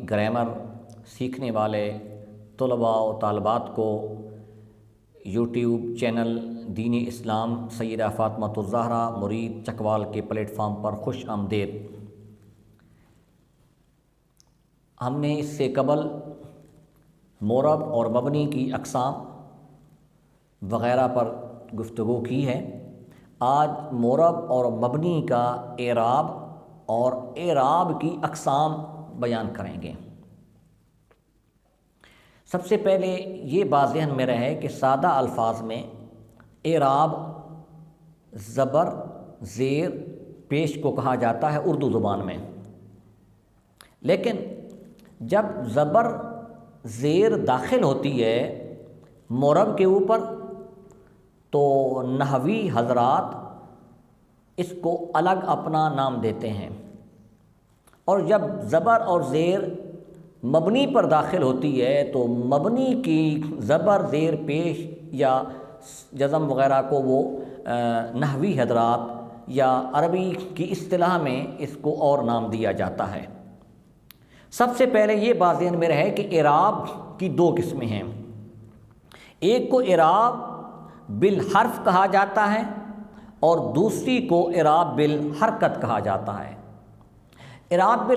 Grammar سیکھنے والے طلباء و طالبات کو یوٹیوب چینل دین اسلام سیدہ فاطمۃ الزہرا مرید چکوال کے پلیٹ فارم پر خوش آمدید۔ ہم نے اس سے قبل مورب اور مبنی کی اقسام وغیرہ پر گفتگو کی ہے۔ آج مورب اور مبنی کا اعراب اور اعراب کی اقسام بیان کریں گے۔ سب سے پہلے یہ بات ذہن میں رہے کہ سادہ الفاظ میں اعراب زبر زیر پیش کو کہا جاتا ہے اردو زبان میں، لیکن جب زبر زیر داخل ہوتی ہے مورب کے اوپر تو نحوی حضرات اس کو الگ اپنا نام دیتے ہیں، اور جب زبر اور زیر مبنی پر داخل ہوتی ہے تو مبنی کی زبر زیر پیش یا جزم وغیرہ کو وہ نحوی حضرات یا عربی کی اصطلاح میں اس کو اور نام دیا جاتا ہے۔ سب سے پہلے یہ بات ذہن میں رہے کہ اعراب کی دو قسمیں ہیں۔ ایک کو اعراب بالحرف کہا جاتا ہے اور دوسری کو اعراب بالحرکت کہا جاتا ہے۔ اعراب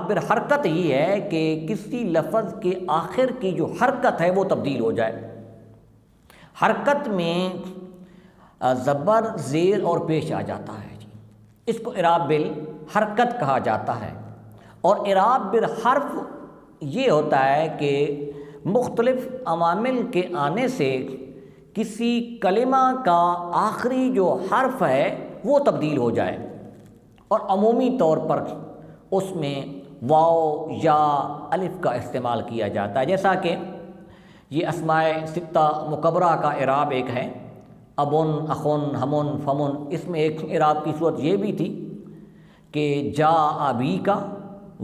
بالحرکت یہ ہے کہ کسی لفظ کے آخر کی جو حرکت ہے وہ تبدیل ہو جائے۔ حرکت میں زبر زیر اور پیش آ جاتا ہے، اس کو اعراب بالحرکت کہا جاتا ہے۔ اور اعراب بالحرف یہ ہوتا ہے کہ مختلف عوامل کے آنے سے کسی کلمہ کا آخری جو حرف ہے وہ تبدیل ہو جائے، اور عمومی طور پر اس میں واو یا الف کا استعمال کیا جاتا ہے، جیسا کہ یہ اسماء ستہ مکبرہ کا اعراب ایک ہے، ابن اخن ہمن فمن۔ اس میں ایک اعراب کی صورت یہ بھی تھی کہ جا ابی کا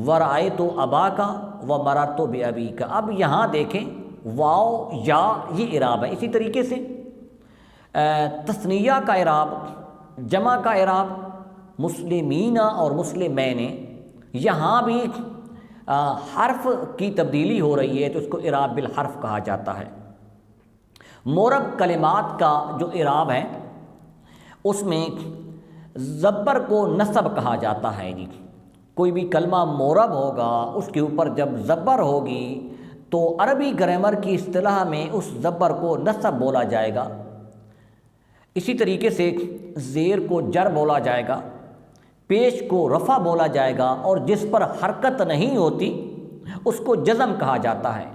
ورائے تو ابا کا و مررت بابی کا۔ اب یہاں دیکھیں واو یا یہ اعراب ہے۔ اسی طریقے سے تثنیہ کا اعراب، جمع کا اعراب، مسلمین اور مسلمین، یہاں بھی حرف کی تبدیلی ہو رہی ہے تو اس کو اعراب بالحرف کہا جاتا ہے۔ مورب کلمات کا جو اعراب ہے اس میں زبر کو نصب کہا جاتا ہے۔ کوئی بھی کلمہ مورب ہوگا اس کے اوپر جب زبر ہوگی تو عربی گرامر کی اصطلاح میں اس زبر کو نصب بولا جائے گا۔ اسی طریقے سے زیر کو جر بولا جائے گا، پیش کو رفع بولا جائے گا، اور جس پر حرکت نہیں ہوتی اس کو جزم کہا جاتا ہے۔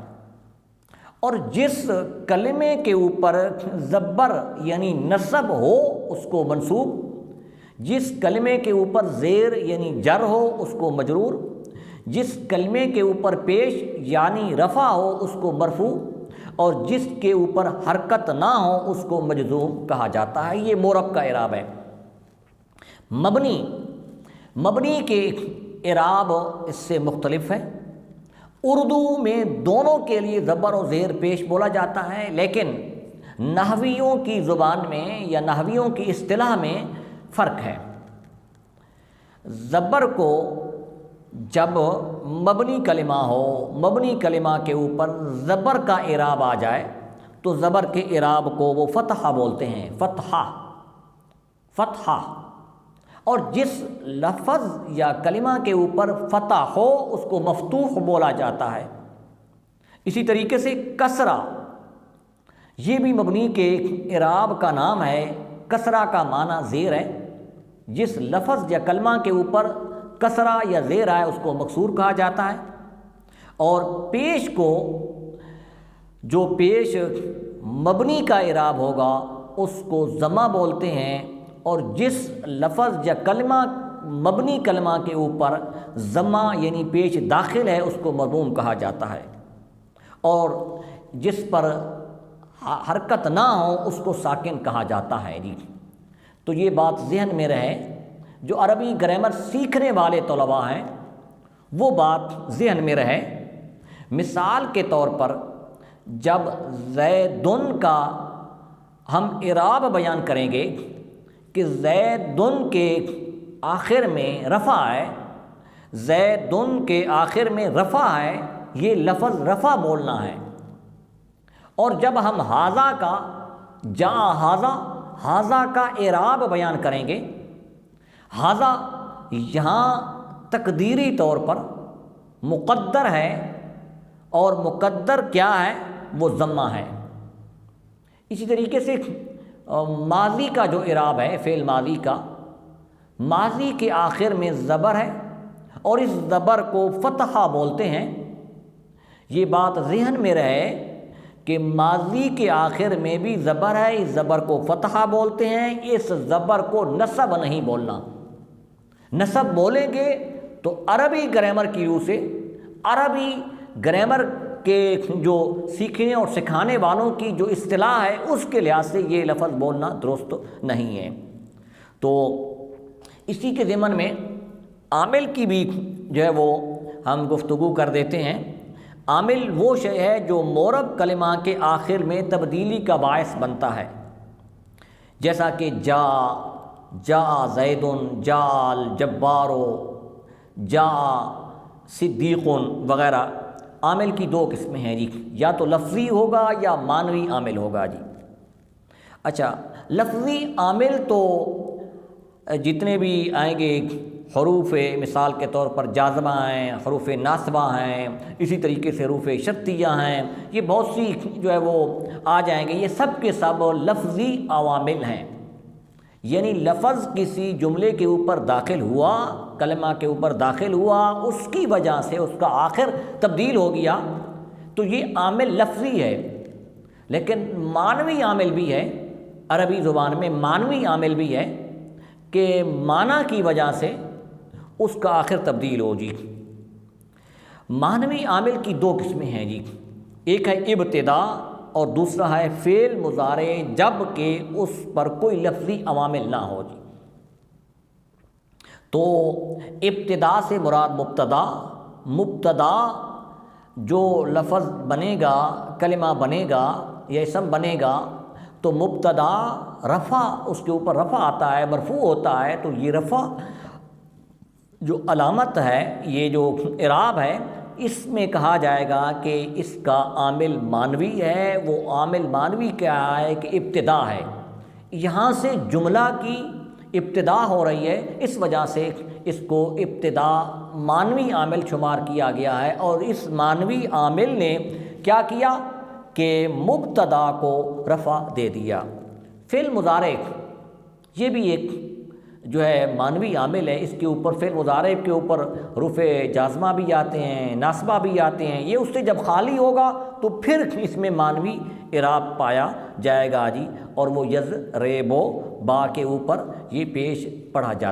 اور جس کلمے کے اوپر زبر یعنی نصب ہو اس کو منصوب، جس کلمے کے اوپر زیر یعنی جر ہو اس کو مجرور، جس کلمے کے اوپر پیش یعنی رفع ہو اس کو مرفوع، اور جس کے اوپر حرکت نہ ہو اس کو مجزوم کہا جاتا ہے۔ یہ مورب کا اعراب ہے۔ مبنی کے اعراب اس سے مختلف ہے۔ اردو میں دونوں کے لیے زبر و زیر پیش بولا جاتا ہے، لیکن نحویوں کی زبان میں یا نحویوں کی اصطلاح میں فرق ہے۔ زبر کو جب مبنی کلمہ ہو، مبنی کلمہ کے اوپر زبر کا اعراب آ جائے تو زبر کے اعراب کو وہ فتحہ بولتے ہیں، فتحہ۔ اور جس لفظ یا کلمہ کے اوپر فتح ہو اس کو مفتوح بولا جاتا ہے۔ اسی طریقے سے کسرہ، یہ بھی مبنی کے اعراب کا نام ہے۔ کسرہ کا معنی زیر ہے۔ جس لفظ یا کلمہ کے اوپر کسرہ یا زیر آئے اس کو مکسور کہا جاتا ہے۔ اور پیش کو، جو پیش مبنی کا اعراب ہوگا اس کو ضمہ بولتے ہیں، اور جس لفظ یا کلمہ مبنی کلمہ کے اوپر ضمہ یعنی پیش داخل ہے اس کو مضموم کہا جاتا ہے، اور جس پر حرکت نہ ہو اس کو ساکن کہا جاتا ہے۔ تو یہ بات ذہن میں رہے، جو عربی گرامر سیکھنے والے طلباء ہیں وہ بات ذہن میں رہے۔ مثال کے طور پر جب زیدن کا ہم اعراب بیان کریں گے کہ زیدن کے آخر میں رفع ہے زیدن کے آخر میں رفع ہے، یہ لفظ رفع بولنا ہے۔ اور جب ہم ہاذا کا جا ہاذا کا اعراب بیان کریں گے، ہاذا یہاں تقدیری طور پر مقدر ہے، اور مقدر کیا ہے؟ وہ ضمہ ہے۔ اسی طریقے سے ماضی کا جو اعراب ہے، فعل ماضی کا، ماضی کے آخر میں زبر ہے اور اس زبر کو فتحہ بولتے ہیں۔ یہ بات ذہن میں رہے کہ ماضی کے آخر میں بھی زبر ہے، اس زبر کو فتحہ بولتے ہیں، اس زبر کو نصب نہیں بولنا۔ نصب بولیں گے تو عربی گرامر کی روح سے، عربی گرامر کے جو سیکھنے اور سکھانے والوں کی جو اصطلاح ہے اس کے لحاظ سے یہ لفظ بولنا درست نہیں ہے۔ تو اسی کے ضمن میں عامل کی بھی جو ہے وہ ہم گفتگو کر دیتے ہیں۔ عامل وہ شے ہے جو معرب کلمہ کے آخر میں تبدیلی کا باعث بنتا ہے، جیسا کہ جا زیدن، جا الجبارو، جا صدیقن وغیرہ۔ عامل کی دو قسمیں ہیں جی، یا تو لفظی ہوگا یا معنوی عامل ہوگا جی۔ اچھا، لفظی عامل تو جتنے بھی آئیں گے، حروف مثال کے طور پر جازمہ ہیں، حروف ناصبہ ہیں، اسی طریقے سے حروف شرطیہ ہیں، یہ بہت سی جو ہے وہ آ جائیں گے، یہ سب کے سب لفظی عوامل ہیں۔ یعنی لفظ کسی جملے کے اوپر داخل ہوا، کلمہ کے اوپر داخل ہوا، اس کی وجہ سے اس کا آخر تبدیل ہو گیا، تو یہ عامل لفظی ہے۔ لیکن معنوی عامل بھی ہے، عربی زبان میں معنوی عامل بھی ہے کہ معنی کی وجہ سے اس کا آخر تبدیل ہو جی۔ معنوی عامل کی دو قسمیں ہیں جی، ایک ہے ابتدا اور دوسرا ہے فعل مضارع جب کہ اس پر کوئی لفظی عوامل نہ ہو جی۔ تو ابتدا سے مراد مبتدا جو لفظ بنے گا، کلمہ بنے گا یا اسم بنے گا، تو مبتدا رفع، اس کے اوپر رفع آتا ہے، مرفوع ہوتا ہے، تو یہ رفع جو علامت ہے، یہ جو اعراب ہے، اس میں کہا جائے گا کہ اس کا عامل معنوی ہے۔ وہ عامل معنوی کیا ہے کہ ابتدا ہے، یہاں سے جملہ کی ابتدا ہو رہی ہے، اس وجہ سے اس کو ابتدا معنوی عامل شمار کیا گیا ہے۔ اور اس معنوی عامل نے کیا کیا کہ مبتدا کو رفع دے دیا۔ فعل مضارع یہ بھی ایک جو ہے معنوی عامل ہے، اس کے اوپر فعل مضارع کے اوپر حروف جازمہ بھی آتے ہیں، ناصبہ بھی آتے ہیں، یہ اس سے جب خالی ہوگا تو پھر اس میں معنوی اعراب پایا جائے گا جی، اور وہ یضرب با کے اوپر یہ پیش پڑھا جاتا ہے۔